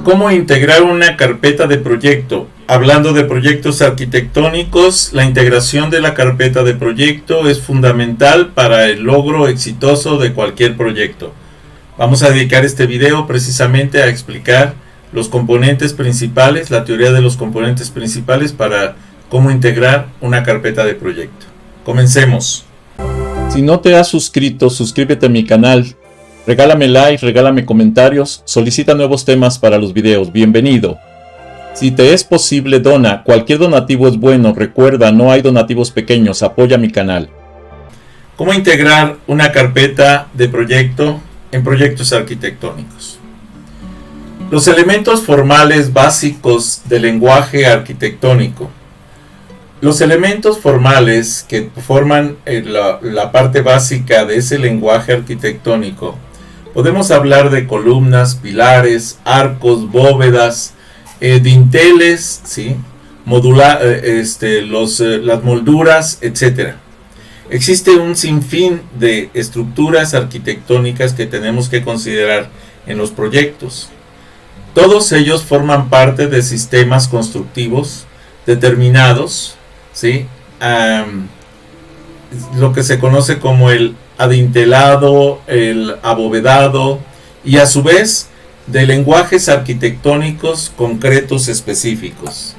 ¿Cómo integrar una carpeta de proyecto? Hablando de proyectos arquitectónicos, la integración de la carpeta de proyecto es fundamental para el logro exitoso de cualquier proyecto. Vamos a dedicar este video precisamente a explicar los componentes principales, la teoría de los componentes principales para cómo integrar una carpeta de proyecto. Comencemos. Si no te has suscrito, suscríbete a mi canal. Regálame like, regálame comentarios, solicita nuevos temas para los videos. Bienvenido. Si te es posible, dona. Cualquier donativo es bueno. Recuerda, no hay donativos pequeños. Apoya mi canal. ¿Cómo integrar una carpeta de proyecto en proyectos arquitectónicos? Los elementos formales básicos del lenguaje arquitectónico. Los elementos formales que forman la parte básica de ese lenguaje arquitectónico, podemos hablar de columnas, pilares, arcos, bóvedas, dinteles, ¿sí? Las molduras, etc. Existe un sinfín de estructuras arquitectónicas que tenemos que considerar en los proyectos. Todos ellos forman parte de sistemas constructivos determinados, ¿sí? Lo que se conoce como el adintelado, el abovedado y a su vez de lenguajes arquitectónicos concretos específicos.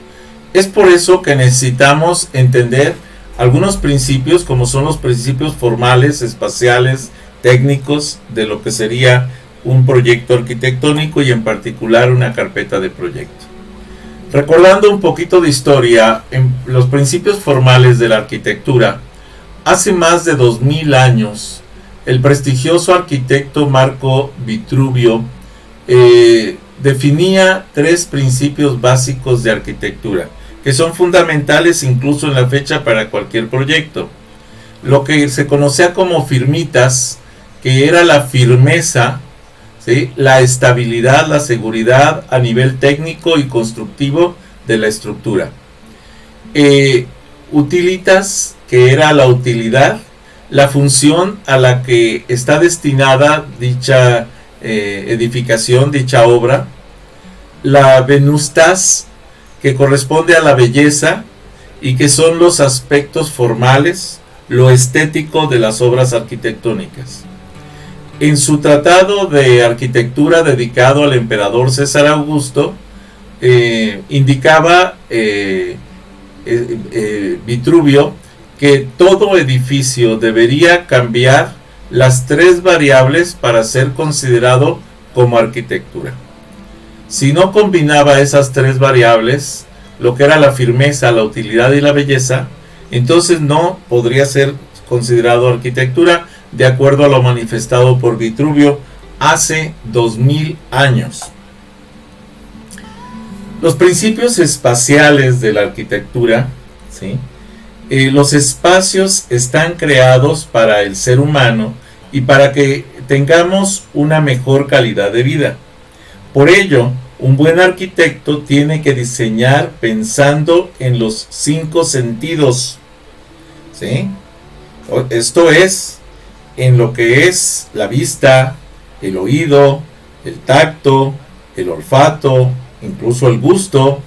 Es por eso que necesitamos entender algunos principios como son los principios formales, espaciales, técnicos de lo que sería un proyecto arquitectónico y en particular una carpeta de proyecto. Recordando un poquito de historia, en los principios formales de la arquitectura, hace más de 2000 años, el prestigioso arquitecto Marco Vitruvio definía 3 principios básicos de arquitectura, que son fundamentales incluso en la fecha para cualquier proyecto. Lo que se conocía como firmitas, que era la firmeza, ¿sí? La estabilidad, la seguridad a nivel técnico y constructivo de la estructura. Utilitas, que era la utilidad, la función a la que está destinada dicha edificación, dicha obra. La venustas, que corresponde a la belleza y que son los aspectos formales, lo estético de las obras arquitectónicas. En su tratado de arquitectura dedicado al emperador César Augusto, indicaba Vitruvio que todo edificio debería cambiar las 3 variables para ser considerado como arquitectura. Si no combinaba esas 3 variables, lo que era la firmeza, la utilidad y la belleza, entonces no podría ser considerado arquitectura, de acuerdo a lo manifestado por Vitruvio hace 2000 años. Los principios espaciales de la arquitectura, ¿sí? Los espacios están creados para el ser humano y para que tengamos una mejor calidad de vida. Por ello, un buen arquitecto tiene que diseñar pensando en los 5 sentidos, ¿sí? Esto es, en lo que es la vista, el oído, el tacto, el olfato, incluso el gusto,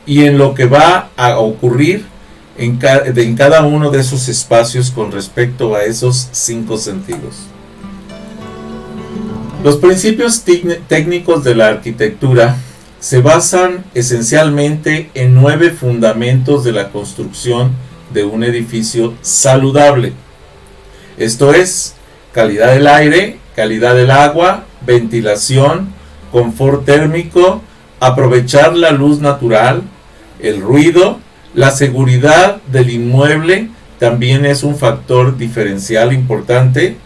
y en lo que va a ocurrir en cada uno de esos espacios con respecto a esos 5 sentidos. Los principios técnicos de la arquitectura se basan esencialmente en 9 fundamentos de la construcción de un edificio saludable. Esto es, calidad del aire, calidad del agua, ventilación, confort térmico, aprovechar la luz natural, el ruido, la seguridad del inmueble también es un factor diferencial importante,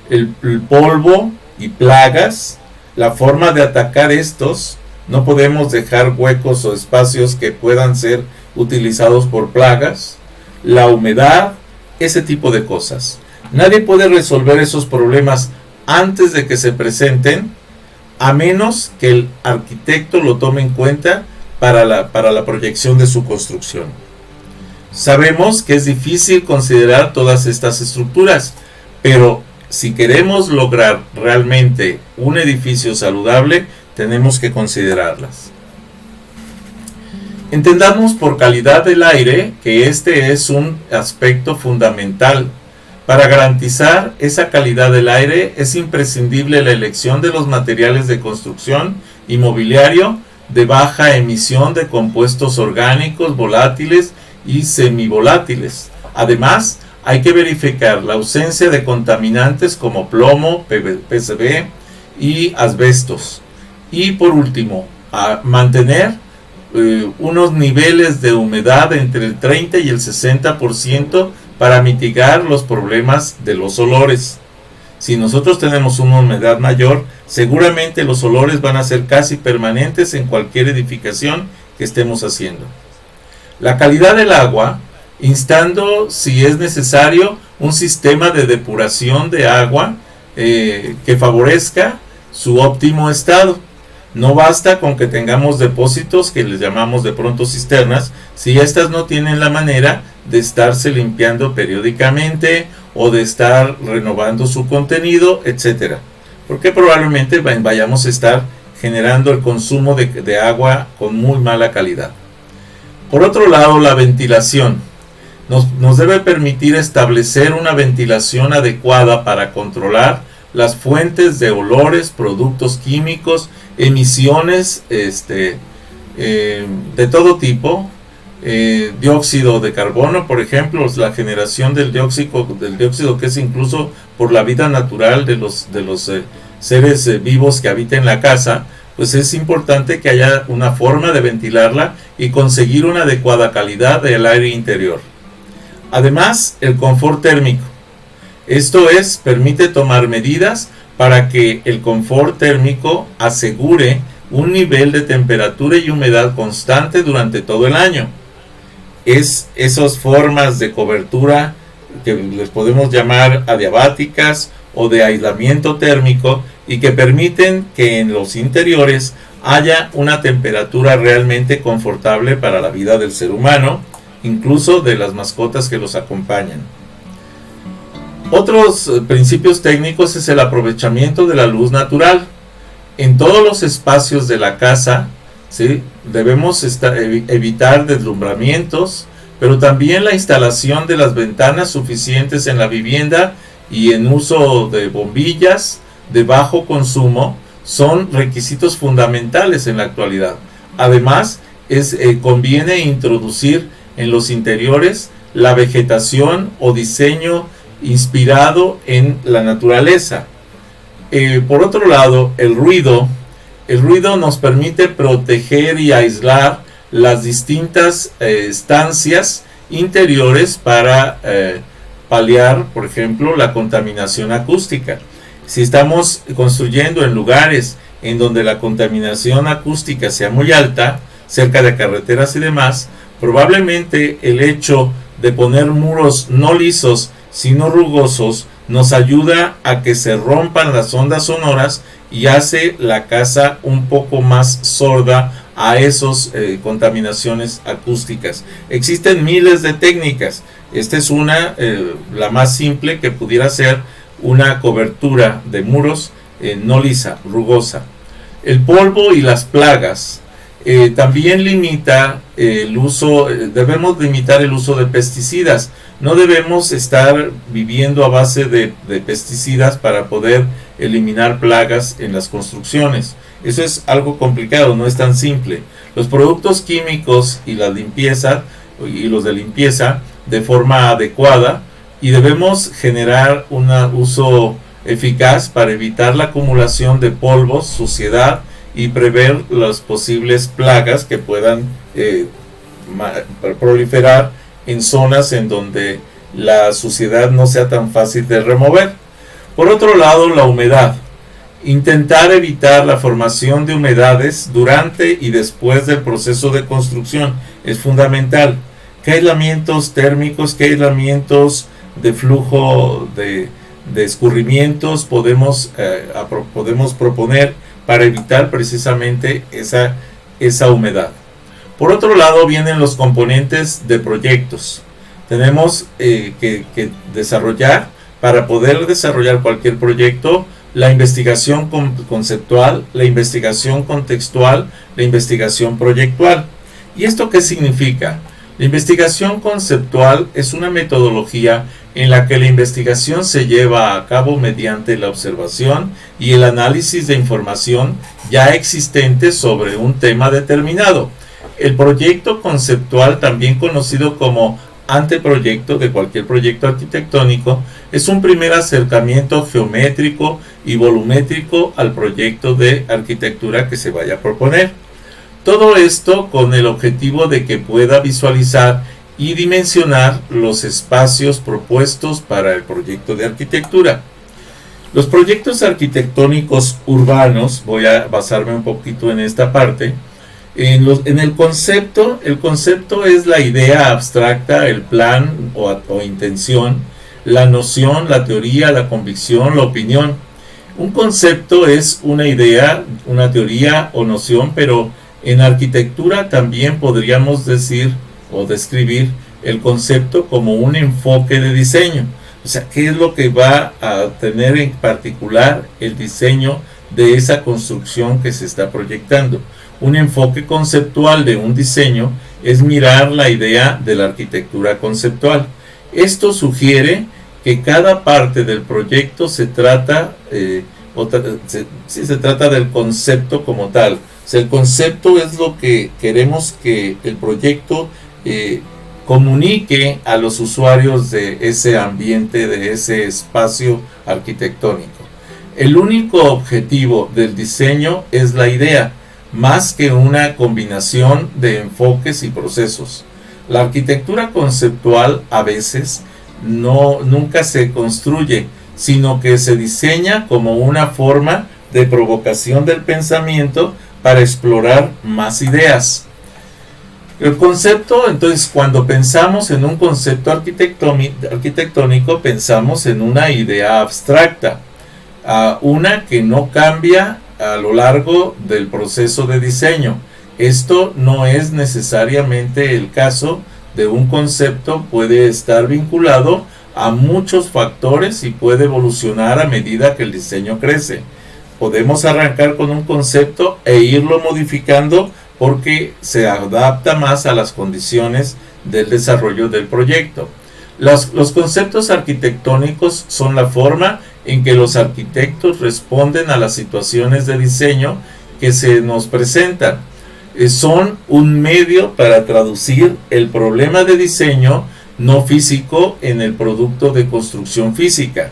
el polvo y plagas, la forma de atacar estos, no podemos dejar huecos o espacios que puedan ser utilizados por plagas, la humedad, ese tipo de cosas. Nadie puede resolver esos problemas antes de que se presenten, a menos que el arquitecto lo tome en cuenta para la proyección de su construcción. Sabemos que es difícil considerar todas estas estructuras, pero si queremos lograr realmente un edificio saludable, tenemos que considerarlas. Entendamos por calidad del aire que este es un aspecto fundamental. Para garantizar esa calidad del aire es imprescindible la elección de los materiales de construcción y mobiliario de baja emisión de compuestos orgánicos, volátiles y semivolátiles. Además, hay que verificar la ausencia de contaminantes como plomo, PCB y asbestos. Y por último, mantener unos niveles de humedad entre el 30 y el 60% para mitigar los problemas de los olores. Si nosotros tenemos una humedad mayor, seguramente los olores van a ser casi permanentes en cualquier edificación que estemos haciendo. La calidad del agua, instando si es necesario un sistema de depuración de agua que favorezca su óptimo estado. No basta con que tengamos depósitos que les llamamos de pronto cisternas, si estas no tienen la manera de estarse limpiando periódicamente o de estar renovando su contenido, etc. Porque probablemente vayamos a estar generando el consumo de agua con muy mala calidad. Por otro lado, la ventilación. Nos debe permitir establecer una ventilación adecuada para controlar las fuentes de olores, productos químicos, emisiones de todo tipo, dióxido de carbono, por ejemplo, la generación del dióxido que es incluso por la vida natural de los seres vivos que habitan la casa, pues es importante que haya una forma de ventilarla y conseguir una adecuada calidad del aire interior. Además, el confort térmico. Esto permite tomar medidas para que el confort térmico asegure un nivel de temperatura y humedad constante durante todo el año. Es esas formas de cobertura que les podemos llamar adiabáticas o de aislamiento térmico y que permiten que en los interiores haya una temperatura realmente confortable para la vida del ser humano, incluso de las mascotas que los acompañan. Otros principios técnicos es el aprovechamiento de la luz natural. En todos los espacios de la casa, ¿sí?, debemos evitar deslumbramientos, pero también la instalación de las ventanas suficientes en la vivienda y en uso de bombillas de bajo consumo son requisitos fundamentales en la actualidad. Además, conviene introducir en los interiores la vegetación o diseño inspirado en la naturaleza. Por otro lado, el ruido nos permite proteger y aislar las distintas estancias interiores para paliar, por ejemplo, la contaminación acústica. Si estamos construyendo en lugares en donde la contaminación acústica sea muy alta, cerca de carreteras y demás, probablemente el hecho de poner muros no lisos sino rugosos nos ayuda a que se rompan las ondas sonoras y hace la casa un poco más sorda a esas contaminaciones acústicas. Existen miles de técnicas. Esta es la más simple, que pudiera ser una cobertura de muros no lisa, rugosa. El polvo y las plagas también debemos limitar el uso de pesticidas. No debemos estar viviendo a base de pesticidas para poder eliminar plagas en las construcciones. Eso es algo complicado, no es tan simple. Los productos químicos y la limpieza y los de limpieza de forma adecuada, y debemos generar un uso eficaz para evitar la acumulación de polvos, suciedad y prever las posibles plagas que puedan proliferar en zonas en donde la suciedad no sea tan fácil de remover. Por otro lado, la humedad. Intentar evitar la formación de humedades durante y después del proceso de construcción es fundamental. ¿Qué aislamientos térmicos, qué aislamientos de flujo de escurrimientos podemos proponer para evitar precisamente esa humedad? Por otro lado, vienen los componentes de proyectos. Tenemos que desarrollar, para poder desarrollar cualquier proyecto, la investigación conceptual, la investigación contextual, la investigación proyectual. ¿Y esto qué significa? La investigación conceptual es una metodología en la que la investigación se lleva a cabo mediante la observación y el análisis de información ya existente sobre un tema determinado. El proyecto conceptual, también conocido como anteproyecto de cualquier proyecto arquitectónico, es un primer acercamiento geométrico y volumétrico al proyecto de arquitectura que se vaya a proponer. Todo esto con el objetivo de que pueda visualizar y dimensionar los espacios propuestos para el proyecto de arquitectura. Los proyectos arquitectónicos urbanos, voy a basarme un poquito en esta parte, en el concepto es la idea abstracta, el plan o intención, la noción, la teoría, la convicción, la opinión. Un concepto es una idea, una teoría o noción, pero en arquitectura también podríamos decir o describir el concepto como un enfoque de diseño. O sea, ¿qué es lo que va a tener en particular el diseño de esa construcción que se está proyectando? Un enfoque conceptual de un diseño es mirar la idea de la arquitectura conceptual. Esto sugiere que cada parte del proyecto se trata del concepto como tal. O sea, el concepto es lo que queremos que el proyecto comunique a los usuarios de ese ambiente, de ese espacio arquitectónico. El único objetivo del diseño es la idea, más que una combinación de enfoques y procesos. La arquitectura conceptual a veces nunca se construye, sino que se diseña como una forma de provocación del pensamiento para explorar más ideas. El concepto, entonces, cuando pensamos en un concepto arquitectónico, pensamos en una idea abstracta, una que no cambia a lo largo del proceso de diseño. Esto no es necesariamente el caso de un concepto, puede estar vinculado a muchos factores y puede evolucionar a medida que el diseño crece. Podemos arrancar con un concepto e irlo modificando porque se adapta más a las condiciones del desarrollo del proyecto. Los conceptos arquitectónicos son la forma en que los arquitectos responden a las situaciones de diseño que se nos presentan. Son un medio para traducir el problema de diseño no físico en el producto de construcción física.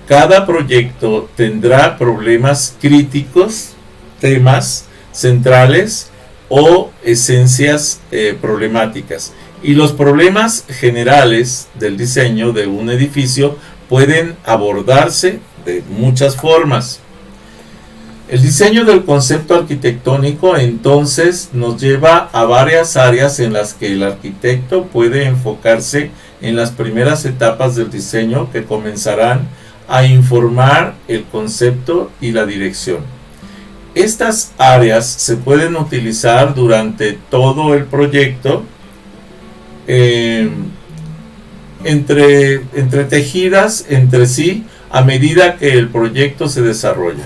Cada proyecto tendrá problemas críticos, temas centrales o esencias problemáticas. Y los problemas generales del diseño de un edificio pueden abordarse de muchas formas. El diseño del concepto arquitectónico entonces nos lleva a varias áreas en las que el arquitecto puede enfocarse en las primeras etapas del diseño que comenzarán a informar el concepto y la dirección. Estas áreas se pueden utilizar durante todo el proyecto, entretejidas entre sí a medida que el proyecto se desarrolla.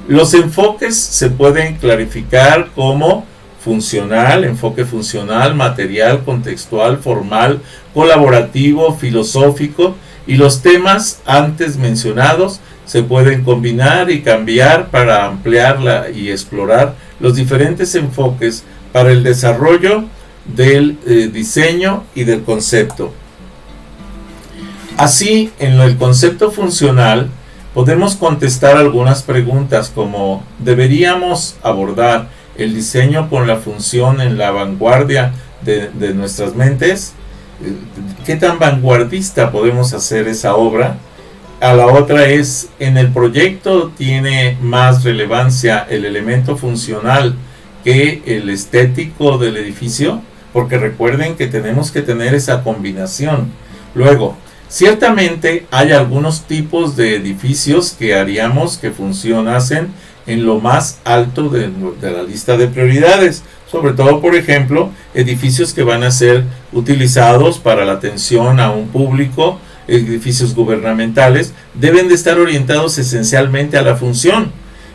Los enfoques se pueden clarificar como funcional, enfoque funcional, material, contextual, formal, colaborativo, filosófico, y los temas antes mencionados se pueden combinar y cambiar para ampliar y explorar los diferentes enfoques para el desarrollo del diseño y del concepto. Así, en el concepto funcional, podemos contestar algunas preguntas como: ¿deberíamos abordar el diseño con la función en la vanguardia de nuestras mentes? ¿Qué tan vanguardista podemos hacer esa obra? A la otra es: ¿en el proyecto tiene más relevancia el elemento funcional que el estético del edificio? Porque recuerden que tenemos que tener esa combinación. Luego, ciertamente hay algunos tipos de edificios que haríamos que funcionasen en lo más alto de la lista de prioridades. Sobre todo, por ejemplo, edificios que van a ser utilizados para la atención a un público edificios gubernamentales, deben de estar orientados esencialmente a la función.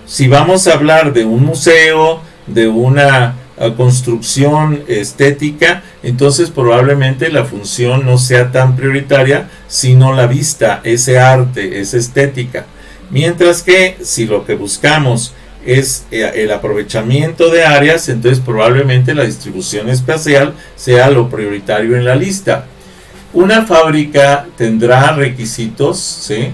Si vamos a hablar de un museo, de una construcción estética, entonces probablemente la función no sea tan prioritaria, sino la vista, ese arte, esa estética. Mientras que si lo que buscamos es el aprovechamiento de áreas, entonces probablemente la distribución espacial sea lo prioritario en la lista. Una fábrica tendrá requisitos, ¿sí?,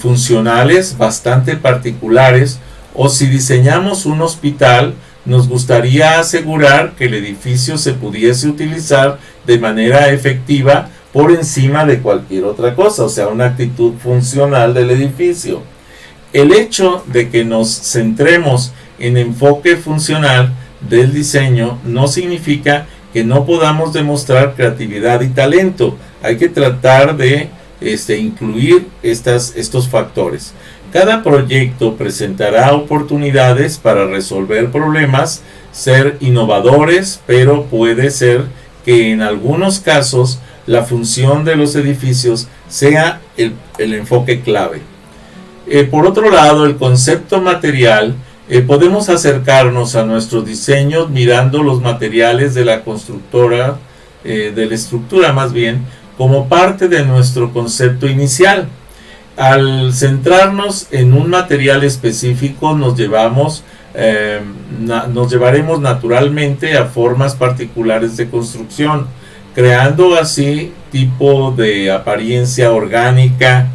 funcionales bastante particulares, o si diseñamos un hospital, nos gustaría asegurar que el edificio se pudiese utilizar de manera efectiva por encima de cualquier otra cosa, o sea, una actitud funcional del edificio. El hecho de que nos centremos en enfoque funcional del diseño no significa que no podamos demostrar creatividad y talento. Hay que tratar de incluir estos factores. Cada proyecto presentará oportunidades para resolver problemas, ser innovadores, pero puede ser que en algunos casos la función de los edificios sea el enfoque clave. Por otro lado, el concepto material, podemos acercarnos a nuestros diseños mirando los materiales de la constructora, de la estructura más bien, como parte de nuestro concepto inicial. Al centrarnos en un material específico, nos llevaremos naturalmente a formas particulares de construcción, creando así tipo de apariencia orgánica,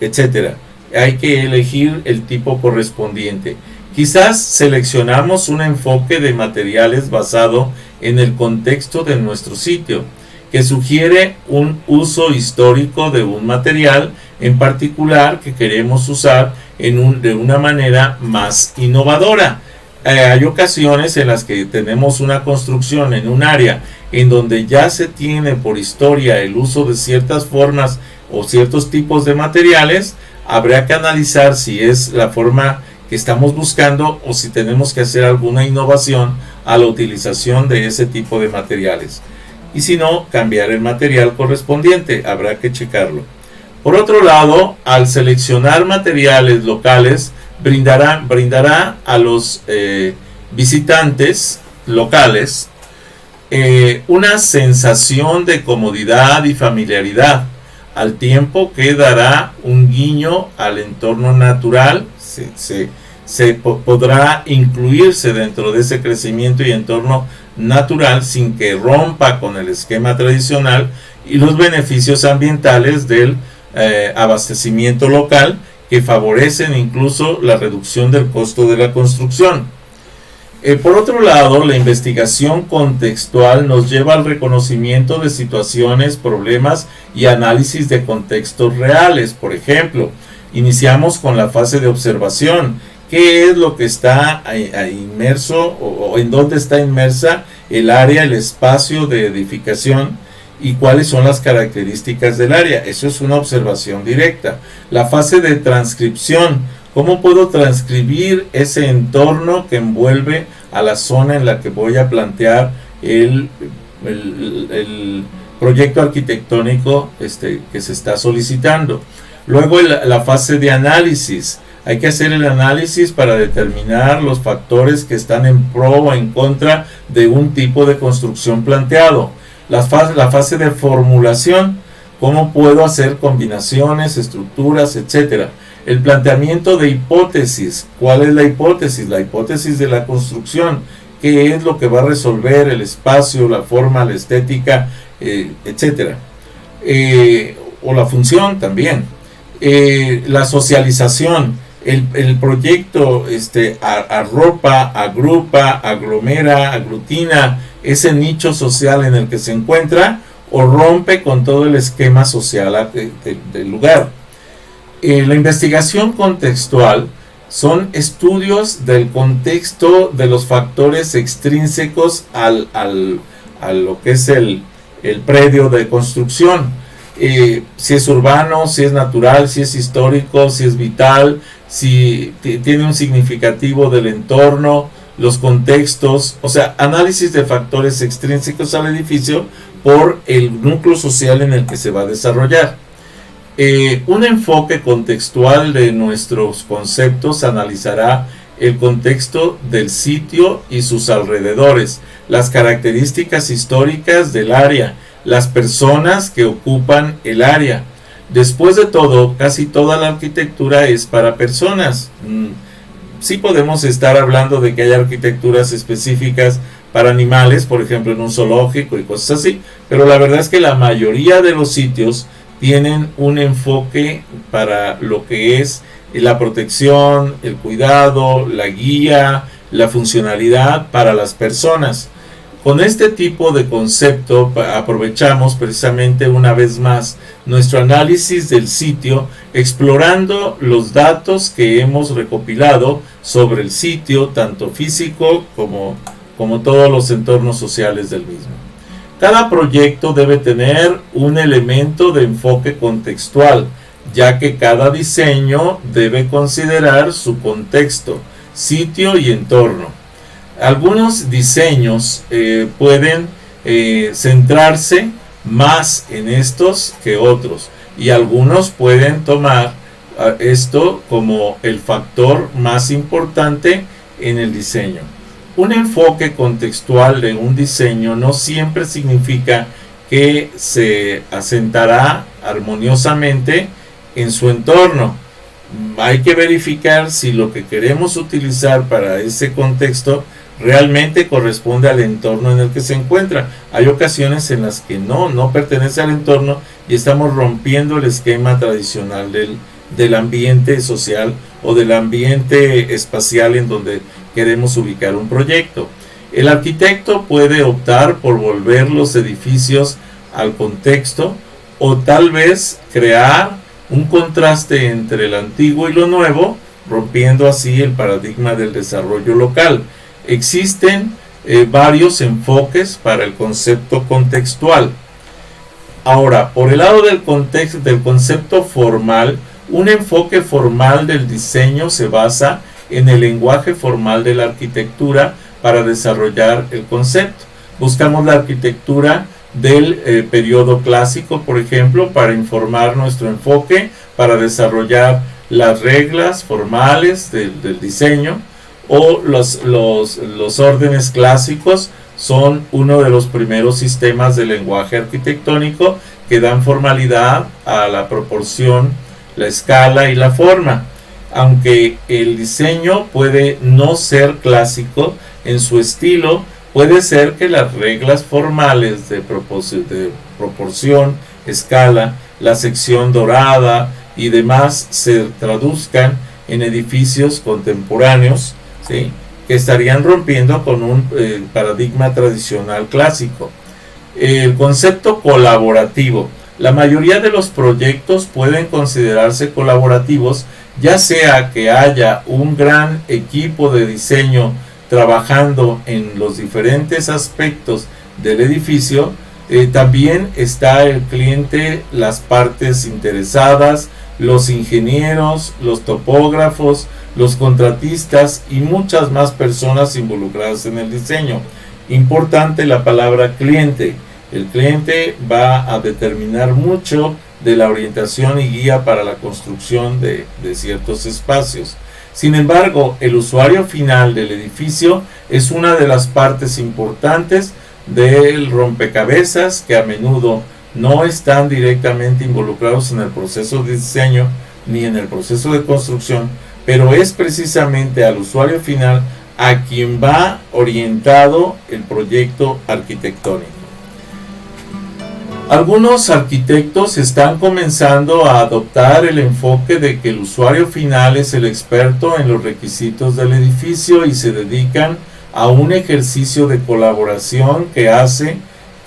etc. Hay que elegir el tipo correspondiente. Quizás seleccionamos un enfoque de materiales basado en el contexto de nuestro sitio, que sugiere un uso histórico de un material en particular que queremos usar de una manera más innovadora. Hay ocasiones en las que tenemos una construcción en un área en donde ya se tiene por historia el uso de ciertas formas o ciertos tipos de materiales. Habrá que analizar si es la forma que estamos buscando o si tenemos que hacer alguna innovación a la utilización de ese tipo de materiales. Y si no, cambiar el material correspondiente, habrá que checarlo. Por otro lado, al seleccionar materiales locales, brindará a los visitantes locales una sensación de comodidad y familiaridad, al tiempo que dará un guiño al entorno natural. Podrá incluirse dentro de ese crecimiento y entorno natural sin que rompa con el esquema tradicional y los beneficios ambientales del abastecimiento local, que favorecen incluso la reducción del costo de la construcción. Por otro lado, la investigación contextual nos lleva al reconocimiento de situaciones, problemas y análisis de contextos reales. Por ejemplo, iniciamos con la fase de observación. ¿Qué es lo que está inmerso o en dónde está inmersa el área, el espacio de edificación y cuáles son las características del área? Eso es una observación directa. La fase de transcripción. ¿Cómo puedo transcribir ese entorno que envuelve a la zona en la que voy a plantear el proyecto arquitectónico que se está solicitando? Luego la fase de análisis. Hay que hacer el análisis para determinar los factores que están en pro o en contra de un tipo de construcción planteado. La fase de formulación. ¿Cómo puedo hacer combinaciones, estructuras, etcétera? El planteamiento de hipótesis. ¿Cuál es la hipótesis? La hipótesis de la construcción. ¿Qué es lo que va a resolver el espacio, la forma, la estética, etcétera? O la función también. La socialización. El proyecto arropa, agrupa, aglomera, aglutina ese nicho social en el que se encuentra o rompe con todo el esquema social del lugar. La investigación contextual son estudios del contexto de los factores extrínsecos a lo que es el predio de construcción. Si es urbano, si es natural, si es histórico, si es vital, si tiene un significativo del entorno, los contextos, o sea, análisis de factores extrínsecos al edificio por el núcleo social en el que se va a desarrollar. Un enfoque contextual de nuestros conceptos analizará el contexto del sitio y sus alrededores, las características históricas del área, las personas que ocupan el área. Después de todo, casi toda la arquitectura es para personas. Sí podemos estar hablando de que hay arquitecturas específicas para animales, por ejemplo en un zoológico y cosas así, pero la verdad es que la mayoría de los sitios tienen un enfoque para lo que es la protección, el cuidado, la guía, la funcionalidad para las personas. Con este tipo de concepto aprovechamos precisamente una vez más nuestro análisis del sitio, explorando los datos que hemos recopilado sobre el sitio, tanto físico como todos los entornos sociales del mismo. Cada proyecto debe tener un elemento de enfoque contextual, ya que cada diseño debe considerar su contexto, sitio y entorno. Algunos diseños pueden centrarse más en estos que otros, y algunos pueden tomar esto como el factor más importante en el diseño. Un enfoque contextual de un diseño no siempre significa que se asentará armoniosamente en su entorno. Hay que verificar si lo que queremos utilizar para ese contexto realmente corresponde al entorno en el que se encuentra. Hay ocasiones en las que no pertenece al entorno y estamos rompiendo el esquema tradicional del ambiente social o del ambiente espacial en donde queremos ubicar un proyecto. El arquitecto puede optar por volver los edificios al contexto o tal vez crear un contraste entre el antiguo y lo nuevo, rompiendo así el paradigma del desarrollo local. Existen varios enfoques para el concepto contextual. Ahora, por el lado del concepto formal, un enfoque formal del diseño se basa en el lenguaje formal de la arquitectura para desarrollar el concepto. Buscamos la arquitectura del periodo clásico, por ejemplo, para informar nuestro enfoque, para desarrollar las reglas formales del diseño, o los órdenes clásicos son uno de los primeros sistemas de lenguaje arquitectónico que dan formalidad a la proporción, la escala y la forma. Aunque el diseño puede no ser clásico en su estilo, puede ser que las reglas formales de proporción, escala, la sección dorada y demás se traduzcan en edificios contemporáneos, ¿sí?, que estarían rompiendo con un paradigma tradicional clásico. El concepto colaborativo. La mayoría de los proyectos pueden considerarse colaborativos, ya sea que haya un gran equipo de diseño trabajando en los diferentes aspectos del edificio. También está el cliente, las partes interesadas, los ingenieros, los topógrafos, los contratistas y muchas más personas involucradas en el diseño. Importante la palabra cliente. El cliente va a determinar mucho de la orientación y guía para la construcción de ciertos espacios. Sin embargo, el usuario final del edificio es una de las partes importantes del rompecabezas, que a menudo no están directamente involucrados en el proceso de diseño ni en el proceso de construcción, pero es precisamente al usuario final a quien va orientado el proyecto arquitectónico. Algunos arquitectos están comenzando a adoptar el enfoque de que el usuario final es el experto en los requisitos del edificio y se dedican a un ejercicio de colaboración que hace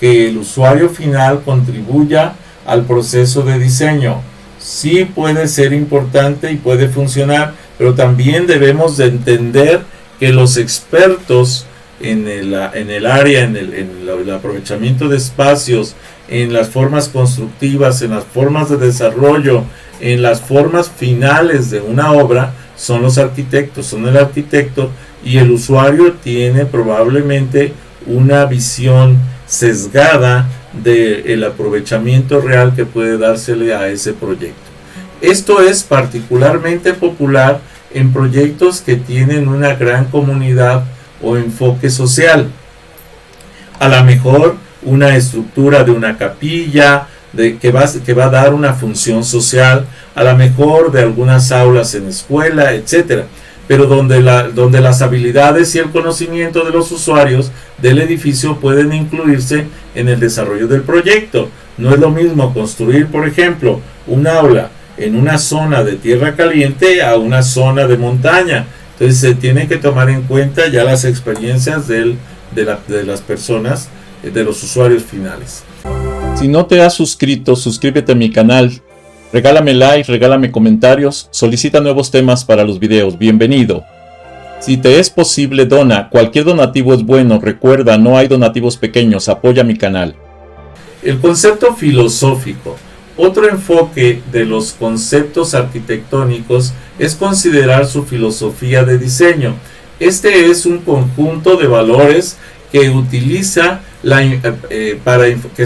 que el usuario final contribuya al proceso de diseño. Sí puede ser importante y puede funcionar, pero también debemos de entender que los expertos en el área, en el aprovechamiento de espacios, en las formas constructivas, en las formas de desarrollo, en las formas finales de una obra, son los arquitectos, son el arquitecto, y el usuario tiene probablemente una visión sesgada del aprovechamiento real que puede dársele a ese proyecto. Esto es particularmente popular en proyectos que tienen una gran comunidad o enfoque social. A lo mejor una estructura de una capilla que va a dar una función social, a lo mejor de algunas aulas en escuela, etcétera, pero donde las habilidades y el conocimiento de los usuarios del edificio pueden incluirse en el desarrollo del proyecto. No es lo mismo construir, por ejemplo, un aula en una zona de tierra caliente a una zona de montaña. Entonces se tiene que tomar en cuenta ya las experiencias de las personas, de los usuarios finales. Si no te has suscrito, suscríbete a mi canal. Regálame like, regálame comentarios, solicita nuevos temas para los videos, bienvenido. Si te es posible, dona, cualquier donativo es bueno, recuerda, no hay donativos pequeños, apoya mi canal. El concepto filosófico. Otro enfoque de los conceptos arquitectónicos es considerar su filosofía de diseño. Este es un conjunto de valores que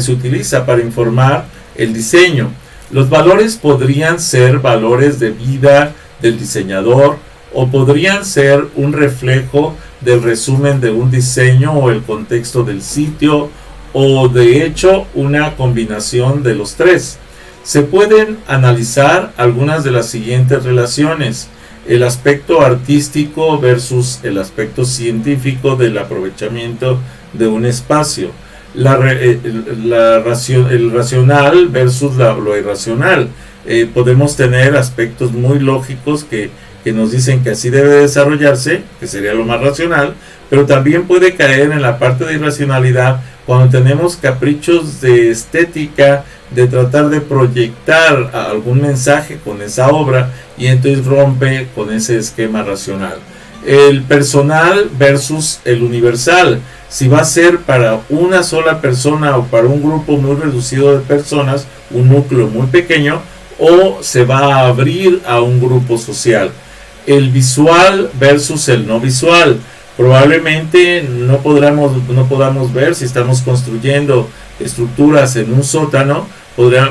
se utiliza para informar el diseño. Los valores podrían ser valores de vida del diseñador o podrían ser un reflejo del resumen de un diseño o el contexto del sitio, o de hecho una combinación de los tres. Se pueden analizar algunas de las siguientes relaciones: el aspecto artístico versus el aspecto científico del aprovechamiento de un espacio, el racional versus lo irracional. Podemos tener aspectos muy lógicos que nos dicen que así debe desarrollarse, que sería lo más racional, pero también puede caer en la parte de irracionalidad cuando tenemos caprichos de estética, de tratar de proyectar algún mensaje con esa obra, y entonces rompe con ese esquema racional. El personal versus el universal. Si va a ser para una sola persona o para un grupo muy reducido de personas, un núcleo muy pequeño, o se va a abrir a un grupo social. El visual versus el no visual. Probablemente no podamos ver, si estamos construyendo estructuras en un sótano,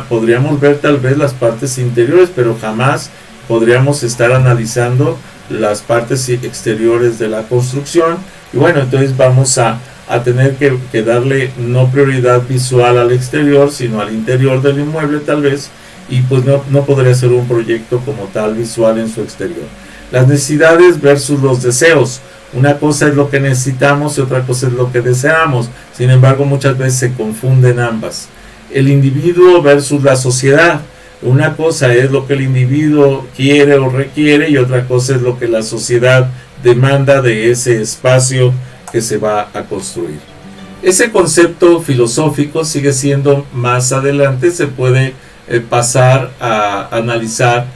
podríamos ver tal vez las partes interiores, pero jamás podríamos estar analizando las partes exteriores de la construcción. Y bueno, entonces vamos a tener que darle no prioridad visual al exterior, sino al interior del inmueble tal vez, y pues no podría ser un proyecto como tal visual en su exterior. Las necesidades versus los deseos. Una cosa es lo que necesitamos y otra cosa es lo que deseamos. Sin embargo, muchas veces se confunden ambas. El individuo versus la sociedad. Una cosa es lo que el individuo quiere o requiere, y otra cosa es lo que la sociedad demanda de ese espacio que se va a construir. Ese concepto filosófico sigue siendo, más adelante se puede pasar a analizar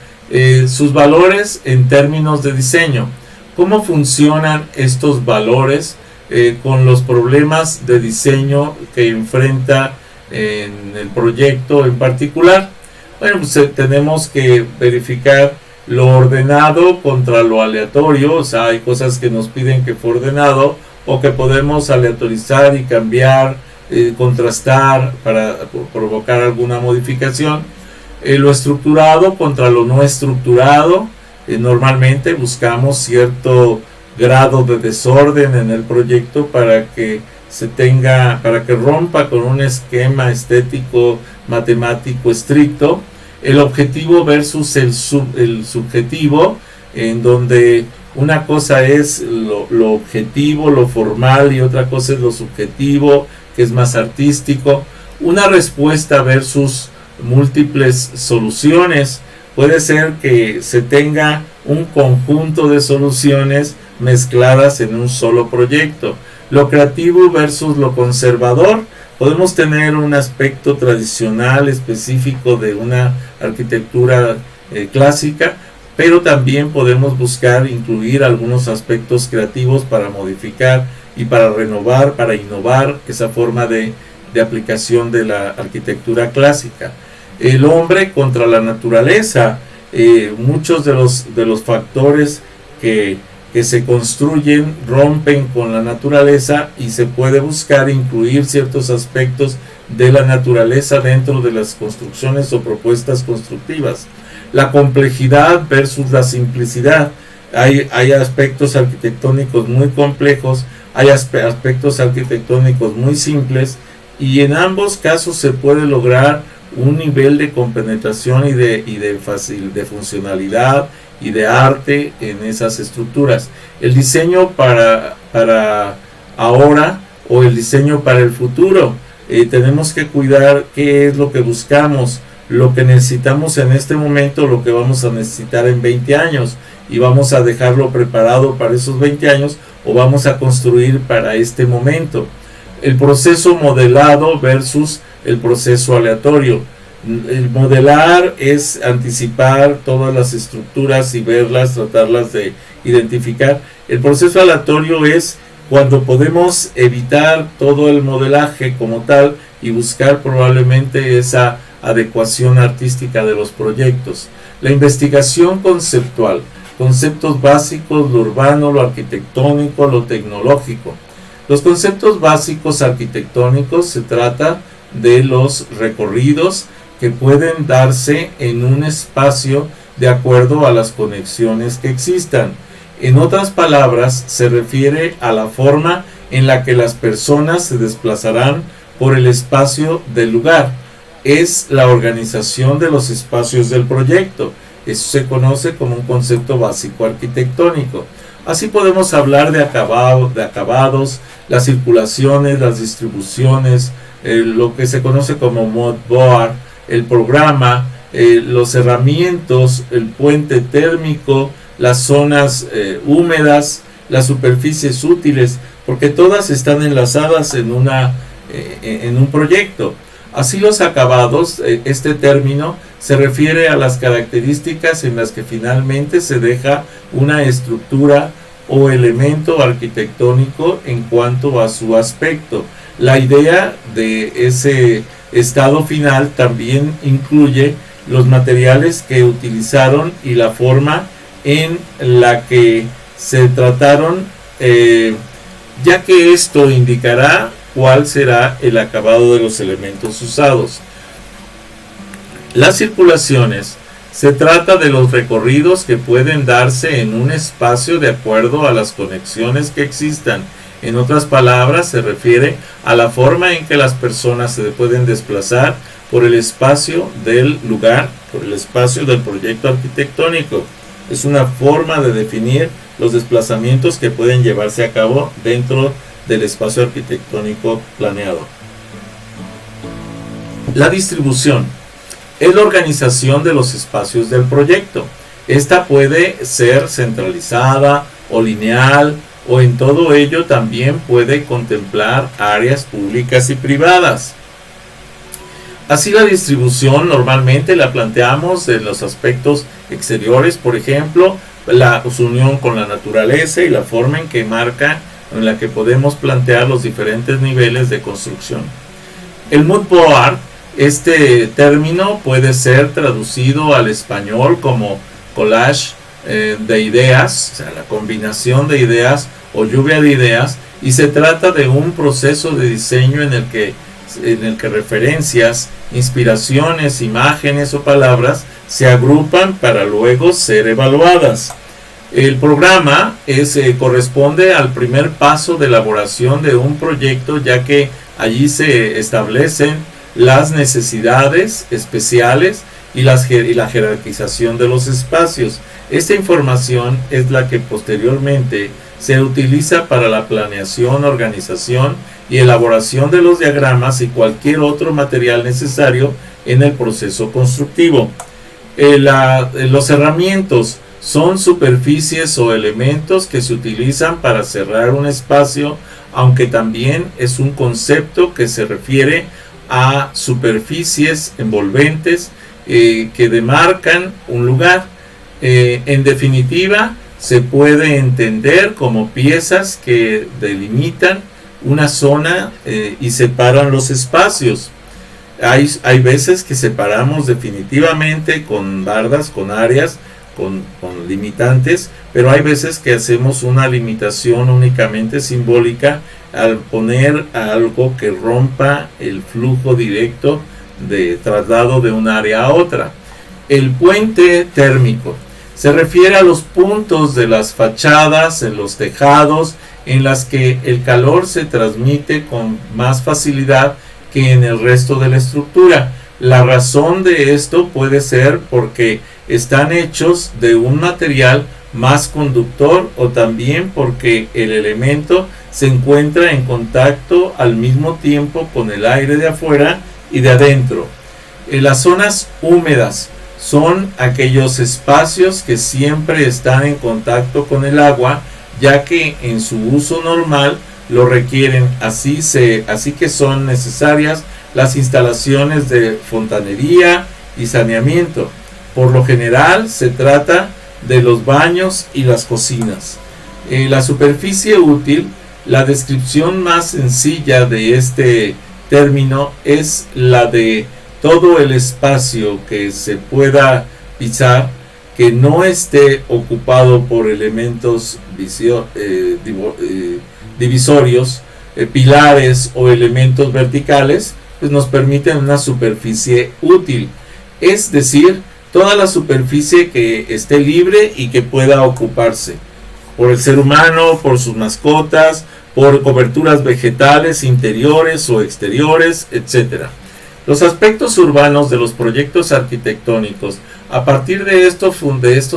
sus valores en términos de diseño. ¿Cómo funcionan estos valores con los problemas de diseño que enfrenta en el proyecto en particular? Bueno, pues tenemos que verificar lo ordenado contra lo aleatorio. O sea, hay cosas que nos piden que fue ordenado o que podemos aleatorizar y cambiar, contrastar para provocar alguna modificación. Lo estructurado contra lo no estructurado. Normalmente buscamos cierto grado de desorden en el proyecto para que rompa con un esquema estético matemático estricto. El objetivo versus el subjetivo, en donde una cosa es lo objetivo, lo formal, y otra cosa es lo subjetivo, que es más artístico. Una respuesta versus múltiples soluciones. Puede ser que se tenga un conjunto de soluciones mezcladas en un solo proyecto. Lo creativo versus lo conservador. Podemos tener un aspecto tradicional específico de una arquitectura clásica, pero también podemos buscar incluir algunos aspectos creativos para modificar y para renovar, para innovar esa forma de aplicación de la arquitectura clásica. El hombre contra la naturaleza. Muchos de los factores que se construyen rompen con la naturaleza, y se puede buscar incluir ciertos aspectos de la naturaleza dentro de las construcciones o propuestas constructivas. La complejidad versus la simplicidad. Hay aspectos arquitectónicos muy complejos, hay aspectos arquitectónicos muy simples, y en ambos casos se puede lograr un nivel de compenetración y de funcionalidad y de arte en esas estructuras. El diseño para ahora o el diseño para el futuro, tenemos que cuidar qué es lo que buscamos, lo que necesitamos en este momento, lo que vamos a necesitar en 20 años, y vamos a dejarlo preparado para esos 20 años o vamos a construir para este momento. El proceso modelado versus el proceso aleatorio. El modelar es anticipar todas las estructuras y verlas, tratarlas de identificar. El proceso aleatorio es cuando podemos evitar todo el modelaje como tal y buscar probablemente esa adecuación artística de los proyectos. La investigación conceptual, conceptos básicos, lo urbano, lo arquitectónico, lo tecnológico. Los conceptos básicos arquitectónicos se trata de los recorridos que pueden darse en un espacio de acuerdo a las conexiones que existan. En otras palabras, se refiere a la forma en la que las personas se desplazarán por el espacio del lugar. Es la organización de los espacios del proyecto. Eso se conoce como un concepto básico arquitectónico. Así podemos hablar de acabados, las circulaciones, las distribuciones, lo que se conoce como mood board, el programa, los herramientas, el puente térmico, las zonas húmedas, las superficies útiles, porque todas están enlazadas en un proyecto. Así los acabados, este término se refiere a las características en las que finalmente se deja una estructura o elemento arquitectónico en cuanto a su aspecto. La idea de ese estado final también incluye los materiales que utilizaron y la forma en la que se trataron, ya que esto indicará cuál será el acabado de los elementos usados. Las circulaciones se trata de los recorridos que pueden darse en un espacio de acuerdo a las conexiones que existan. En otras palabras, se refiere a la forma en que las personas se pueden desplazar por el espacio del lugar, por el espacio del proyecto arquitectónico. Es una forma de definir los desplazamientos que pueden llevarse a cabo dentro del espacio arquitectónico planeado. La distribución es la organización de los espacios del proyecto. Esta puede ser centralizada o lineal, o en todo ello también puede contemplar áreas públicas y privadas. Así la distribución normalmente la planteamos en los aspectos exteriores, por ejemplo, su unión con la naturaleza y la forma en que marca, en la que podemos plantear los diferentes niveles de construcción. El mood board, este término puede ser traducido al español como collage de ideas, o sea, la combinación de ideas o lluvia de ideas, y se trata de un proceso de diseño en el que referencias, inspiraciones, imágenes o palabras se agrupan para luego ser evaluadas. El programa corresponde al primer paso de elaboración de un proyecto, ya que allí se establecen las necesidades especiales y la jerarquización de los espacios. Esta información es la que posteriormente se utiliza para la planeación, organización y elaboración de los diagramas y cualquier otro material necesario en el proceso constructivo. Los herramientas son superficies o elementos que se utilizan para cerrar un espacio, aunque también es un concepto que se refiere a superficies envolventes que demarcan un lugar. En definitiva, se puede entender como piezas que delimitan una zona y separan los espacios. Hay veces que separamos definitivamente con bardas, con áreas, con limitantes, pero hay veces que hacemos una limitación únicamente simbólica al poner algo que rompa el flujo directo de traslado de un área a otra. El puente térmico se refiere a los puntos de las fachadas, en los tejados, en las que el calor se transmite con más facilidad que en el resto de la estructura. La razón de esto puede ser porque están hechos de un material más conductor o también porque el elemento se encuentra en contacto al mismo tiempo con el aire de afuera y de adentro. En las zonas húmedas son aquellos espacios que siempre están en contacto con el agua, ya que en su uso normal lo requieren. Así que son necesarias las instalaciones de fontanería y saneamiento. Por lo general se trata de los baños y las cocinas. La superficie útil, la descripción más sencilla de este término es la de todo el espacio que se pueda pisar que no esté ocupado por elementos divisorios, pilares o elementos verticales, pues nos permiten una superficie útil, es decir, toda la superficie que esté libre y que pueda ocuparse por el ser humano, por sus mascotas, por coberturas vegetales interiores o exteriores, etc. Los aspectos urbanos de los proyectos arquitectónicos, a partir de estos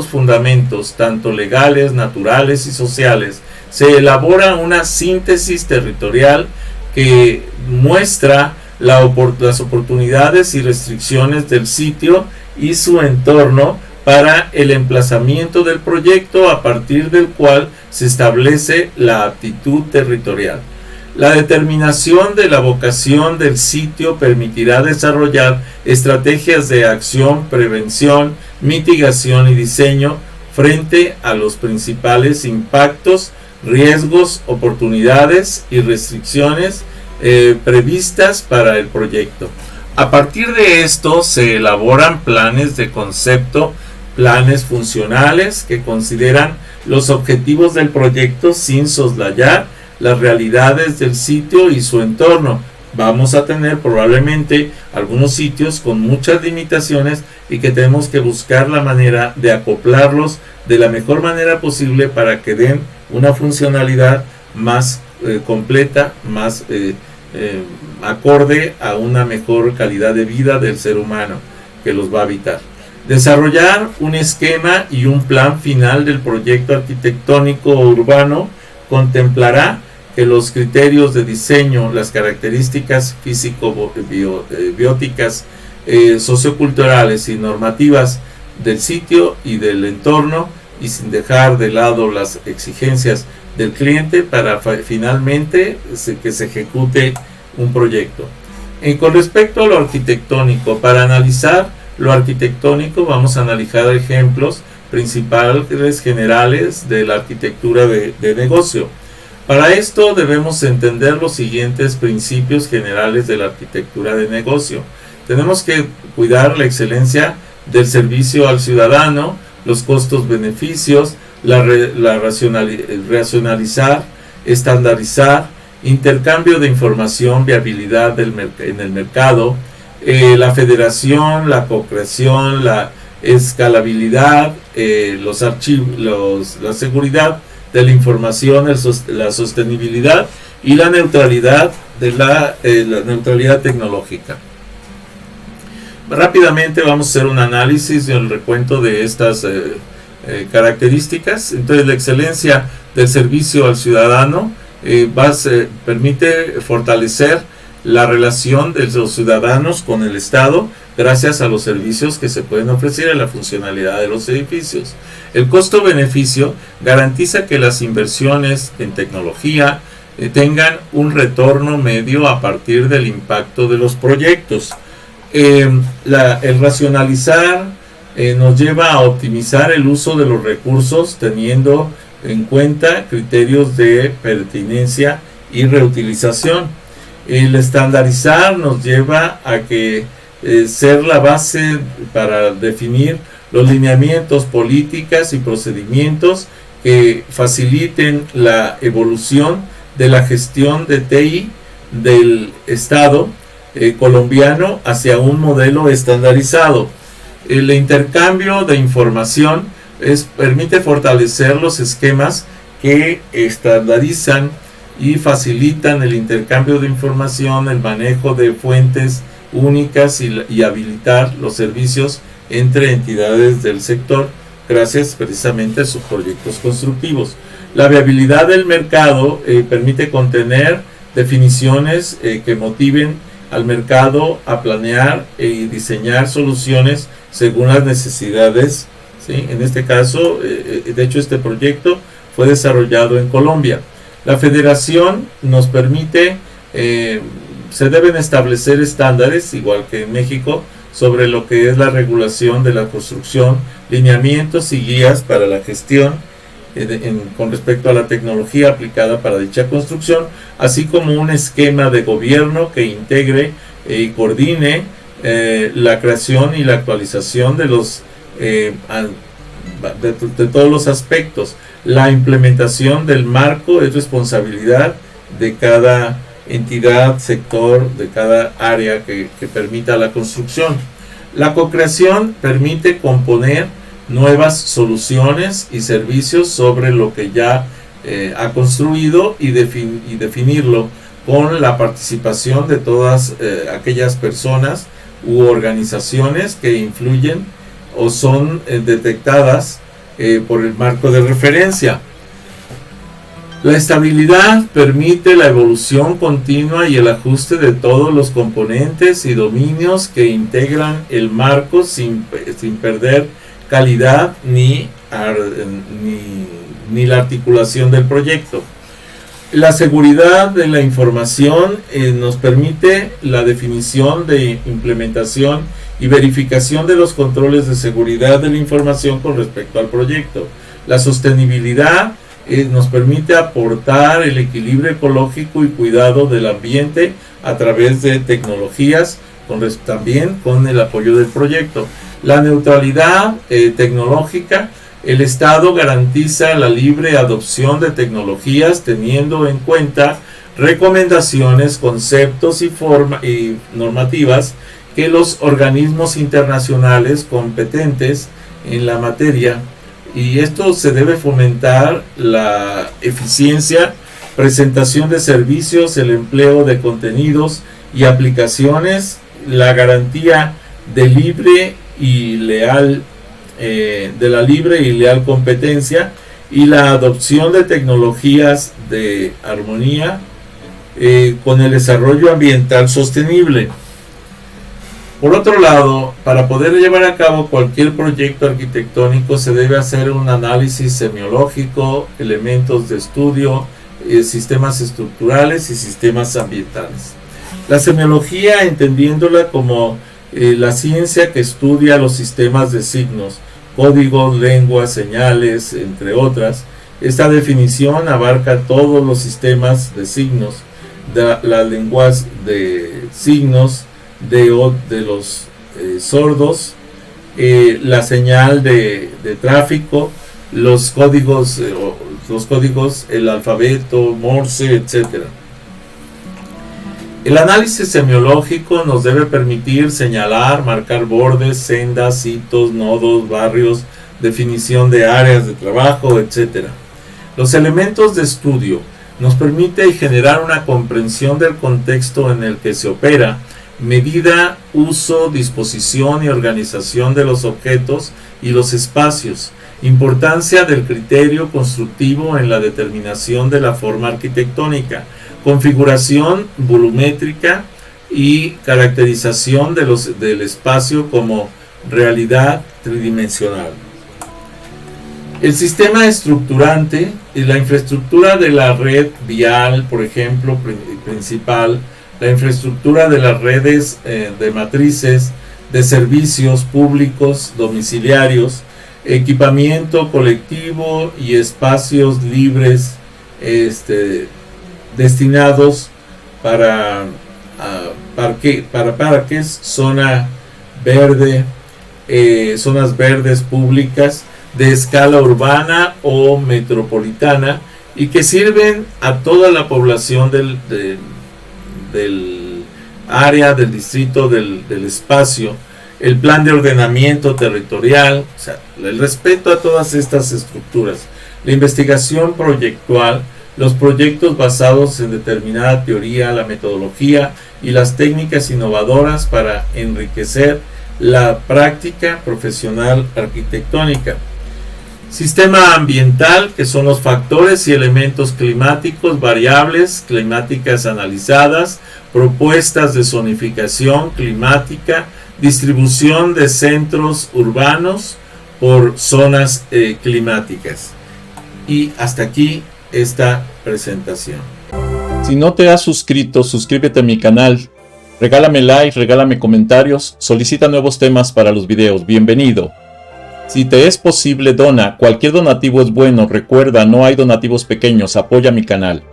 fundamentos, tanto legales, naturales y sociales, se elabora una síntesis territorial que muestra las oportunidades y restricciones del sitio y su entorno para el emplazamiento del proyecto, a partir del cual se establece la aptitud territorial. La determinación de la vocación del sitio permitirá desarrollar estrategias de acción, prevención, mitigación y diseño frente a los principales impactos, riesgos, oportunidades y restricciones previstas para el proyecto. A partir de esto se elaboran planes de concepto, planes funcionales que consideran los objetivos del proyecto sin soslayar las realidades del sitio y su entorno. Vamos a tener probablemente algunos sitios con muchas limitaciones y que tenemos que buscar la manera de acoplarlos de la mejor manera posible para que den una funcionalidad más completa, más acorde a una mejor calidad de vida del ser humano que los va a habitar. Desarrollar un esquema y un plan final del proyecto arquitectónico o urbano contemplará que los criterios de diseño, las características físico-bióticas, socioculturales y normativas del sitio y del entorno, y sin dejar de lado las exigencias del cliente para finalmente que se ejecute un proyecto. Con respecto a lo arquitectónico, para analizar lo arquitectónico vamos a analizar ejemplos principales generales de la arquitectura de negocio. Para esto debemos entender los siguientes principios generales de la arquitectura de negocio. Tenemos que cuidar la excelencia del servicio al ciudadano, los costos-beneficios, racionalizar, estandarizar, intercambio de información, viabilidad en el mercado, la federación, la co-creación, la escalabilidad, los archivos, la seguridad de la información, la sostenibilidad y la neutralidad la neutralidad tecnológica. Rápidamente vamos a hacer un análisis y el recuento de estas características. Entonces, la excelencia del servicio al ciudadano permite fortalecer la relación de los ciudadanos con el Estado gracias a los servicios que se pueden ofrecer, a la funcionalidad de los edificios. El costo-beneficio garantiza que las inversiones en tecnología tengan un retorno medio a partir del impacto de los proyectos. El racionalizar nos lleva a optimizar el uso de los recursos teniendo en cuenta criterios de pertinencia y reutilización. El estandarizar nos lleva a que ser la base para definir los lineamientos, políticas y procedimientos que faciliten la evolución de la gestión de TI del Estado colombiano hacia un modelo estandarizado. El intercambio de información permite fortalecer los esquemas que estandarizan y facilitan el intercambio de información, el manejo de fuentes únicas y habilitar los servicios entre entidades del sector gracias precisamente a sus proyectos constructivos. La viabilidad del mercado permite contener definiciones que motiven al mercado a planear y diseñar soluciones según las necesidades, ¿sí? En este caso, de hecho, este proyecto fue desarrollado en Colombia. La federación nos permite, se deben establecer estándares, igual que en México, sobre lo que es la regulación de la construcción, lineamientos y guías para la gestión con respecto a la tecnología aplicada para dicha construcción, así como un esquema de gobierno que integre y coordine la creación y la actualización de todos los aspectos. La implementación del marco es responsabilidad de cada entidad, sector, de cada área que permita la construcción. La co-creación permite componer nuevas soluciones y servicios sobre lo que ya ha construido y definirlo con la participación de todas aquellas personas u organizaciones que influyen o son detectadas por el marco de referencia. La estabilidad permite la evolución continua y el ajuste de todos los componentes y dominios que integran el marco sin perder calidad ni la articulación del proyecto. La seguridad de la información nos permite la definición de implementación y verificación de los controles de seguridad de la información con respecto al proyecto. La sostenibilidad nos permite aportar el equilibrio ecológico y cuidado del ambiente a través de tecnologías, también con el apoyo del proyecto. La neutralidad tecnológica. El Estado garantiza la libre adopción de tecnologías teniendo en cuenta recomendaciones, conceptos y normativas que los organismos internacionales competentes en la materia, y esto se debe fomentar la eficiencia, presentación de servicios, el empleo de contenidos y aplicaciones, la garantía de la libre y leal competencia y la adopción de tecnologías de armonía con el desarrollo ambiental sostenible. Por otro lado, para poder llevar a cabo cualquier proyecto arquitectónico se debe hacer un análisis semiológico, elementos de estudio, sistemas estructurales y sistemas ambientales. La semiología, entendiéndola como la ciencia que estudia los sistemas de signos, códigos, lenguas, señales, entre otras. Esta definición abarca todos los sistemas de signos, las lenguas de signos, de los sordos, la señal de tráfico, los códigos, el alfabeto, Morse, etc. El análisis semiológico nos debe permitir señalar, marcar bordes, sendas, hitos, nodos, barrios, definición de áreas de trabajo, etc. Los elementos de estudio nos permite generar una comprensión del contexto en el que se opera, medida, uso, disposición y organización de los objetos y los espacios, importancia del criterio constructivo en la determinación de la forma arquitectónica, configuración volumétrica y caracterización del espacio como realidad tridimensional. El sistema estructurante y la infraestructura de la red vial, por ejemplo, principal, la infraestructura de las redes de matrices, de servicios públicos domiciliarios, equipamiento colectivo y espacios libres destinados para parques, zona verde, zonas verdes públicas de escala urbana o metropolitana y que sirven a toda la población del área, del distrito, del espacio. El plan de ordenamiento territorial, o sea, el respeto a todas estas estructuras, la investigación proyectual, los proyectos basados en determinada teoría, la metodología y las técnicas innovadoras para enriquecer la práctica profesional arquitectónica. Sistema ambiental, que son los factores y elementos climáticos, variables climáticas analizadas, propuestas de zonificación climática, distribución de centros urbanos por zonas climáticas. Y hasta aquí esta presentación. Si no te has suscrito, suscríbete a mi canal, regálame like, regálame comentarios, solicita nuevos temas para los videos, bienvenido. Si te es posible, dona, cualquier donativo es bueno, recuerda, no hay donativos pequeños, apoya mi canal.